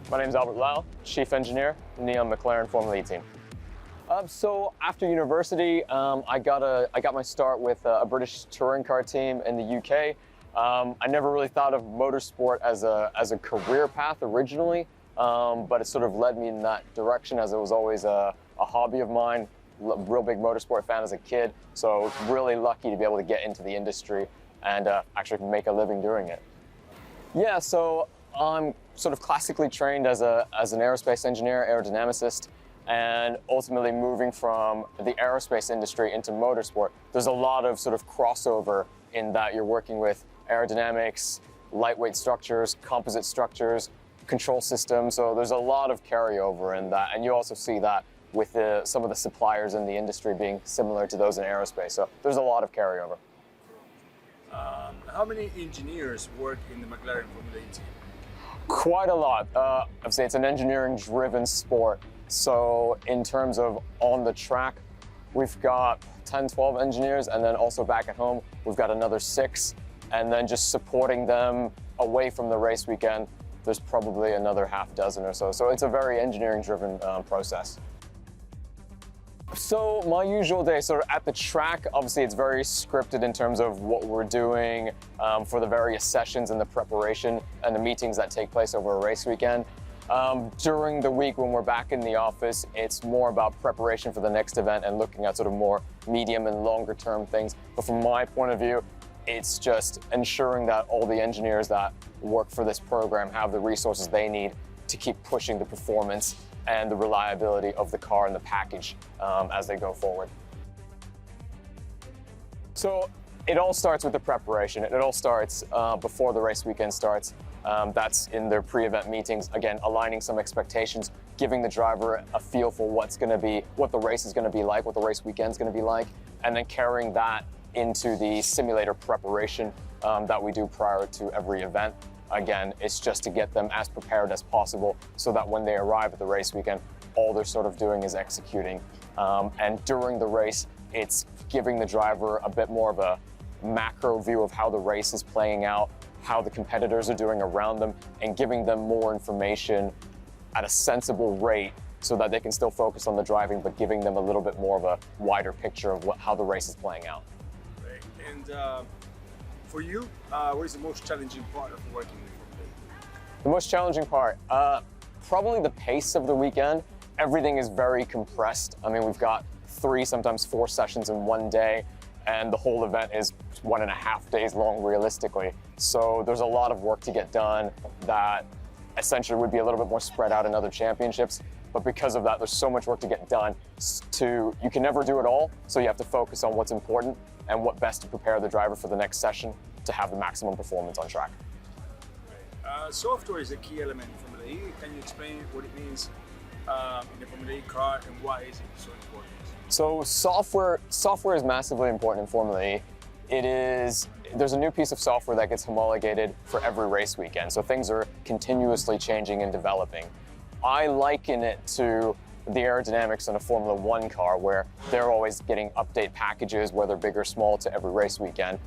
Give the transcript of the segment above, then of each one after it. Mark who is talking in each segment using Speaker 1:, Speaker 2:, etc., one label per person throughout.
Speaker 1: My name is Albert Lau, Chief Engineer in the McLaren Formula E team. So after university, I got my start with a British touring car team in the UK. I never really thought of motorsport as a career path originally, but it sort of led me in that direction as it was always a hobby of mine. Real big motorsport fan as a kid, so really lucky to be able to get into the industry and actually make a living doing it. Yeah, so I'm sort of classically trained as an aerospace engineer, aerodynamicist, and ultimately moving from the aerospace industry into motorsport. There's a lot of sort of crossover in that you're working with aerodynamics, lightweight structures, composite structures, control systems, so there's a lot of carryover in that, and you also see that with some of the suppliers in the industry being similar to those in aerospace, so there's a lot of carryover.
Speaker 2: How many engineers work in the McLaren Formula E team?
Speaker 1: Quite a lot. I'd say it's an engineering-driven sport. So in terms of on the track, we've got 10, 12 engineers, and then also back at home, we've got another 6. And then just supporting them away from the race weekend, there's probably another half dozen or so. So it's a very engineering-driven process. So my usual day, sort of at the track, obviously it's very scripted in terms of what we're doing for the various sessions and the preparation and the meetings that take place over a race weekend. During the week when we're back in the office, it's more about preparation for the next event and looking at sort of more medium and longer term things. But from my point of view, it's just ensuring that all the engineers that work for this program have the resources they need to keep pushing the performance and the reliability of the car and the package as they go forward. So it all starts with the preparation. It all starts before the race weekend starts. That's in their pre-event meetings. Again, aligning some expectations, giving the driver a feel for what the race is going to be like, what the race weekend is going to be like, and then carrying that into the simulator preparation that we do prior to every event. Again, it's just to get them as prepared as possible so that when they arrive at the race weekend, all they're sort of doing is executing. And during the race, it's giving the driver a bit more of a macro view of how the race is playing out, how the competitors are doing around them, and giving them more information at a sensible rate so that they can still focus on the driving, but giving them a little bit more of a wider picture of how the race is playing out.
Speaker 2: Right. And for you, what is the most challenging part of working with Formula E?
Speaker 1: The most challenging part, probably the pace of the weekend. Everything is very compressed. I mean, we've got 3, sometimes 4 sessions in one day, and the whole event is 1.5 days long realistically. So there's a lot of work to get done that essentially would be a little bit more spread out in other championships. But because of that, there's so much work to get done. You can never do it all, so you have to focus on what's important and what best to prepare the driver for the next session to have the maximum performance on track.
Speaker 2: Right. Software is a key element in Formula E. Can you explain what it means in the Formula E car and why is it so important?
Speaker 1: So software is massively important in Formula E. There's a new piece of software that gets homologated for every race weekend, so things are continuously changing and developing. I liken it to the aerodynamics in a Formula 1 car where they're always getting update packages, whether big or small, to every race weekend.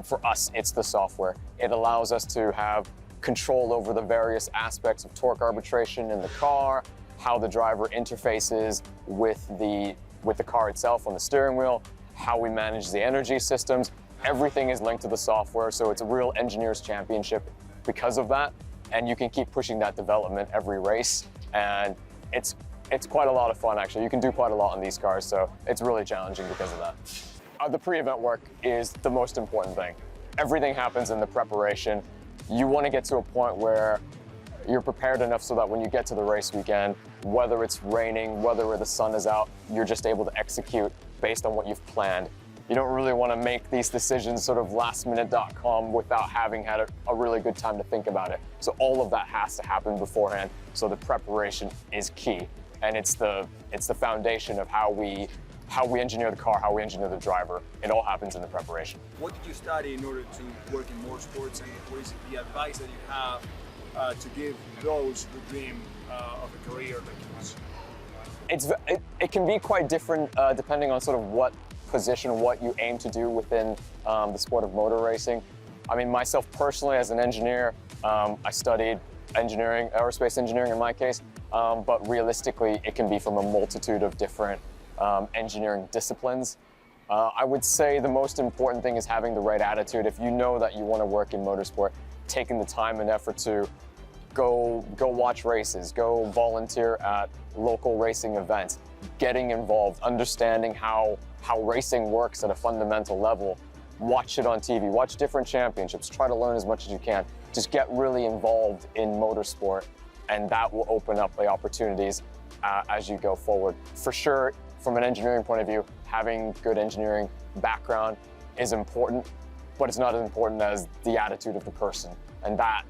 Speaker 1: For us, it's the software. It allows us to have control over the various aspects of torque arbitration in the car, how the driver interfaces with the car itself on the steering wheel, how we manage the energy systems. Everything is linked to the software, so it's a real engineer's championship because of that. And you can keep pushing that development every race, and it's quite a lot of fun actually. You can do quite a lot on these cars, so it's really challenging because of that. The pre-event work is the most important thing. Everything happens in the preparation. You want to get to a point where you're prepared enough so that when you get to the race weekend, whether it's raining, whether the sun is out, you're just able to execute based on what you've planned. You don't really want to make these decisions sort of lastminute.com without having had a really good time to think about it. So all of that has to happen beforehand. So the preparation is key, and it's the foundation of how we engineer the car, how we engineer the driver. It all happens in the preparation.
Speaker 2: What did you study in order to work in motorsports, and what is the advice that you have to give those who dream of a career like yours?
Speaker 1: It can be quite different depending on sort of what position, what you aim to do within the sport of motor racing. I mean, myself personally as an engineer, I studied engineering, aerospace engineering in my case, but realistically, it can be from a multitude of different engineering disciplines. I would say the most important thing is having the right attitude. If you know that you want to work in motorsport, taking the time and effort to go watch races, go volunteer at local racing events, getting involved, understanding how racing works at a fundamental level. Watch it on TV, watch different championships, try to learn as much as you can. Just get really involved in motorsport, and that will open up the opportunities as you go forward. For sure, from an engineering point of view, having good engineering background is important, but it's not as important as the attitude of the person. And that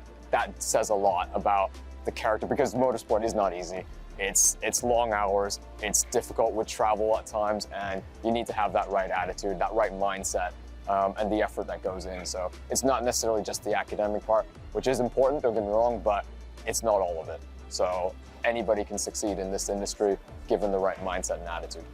Speaker 1: says a lot about the character, because motorsport is not easy. It's long hours, it's difficult with travel at times, and you need to have that right attitude, that right mindset, and the effort that goes in. So it's not necessarily just the academic part, which is important, don't get me wrong, but it's not all of it. So anybody can succeed in this industry given the right mindset and attitude.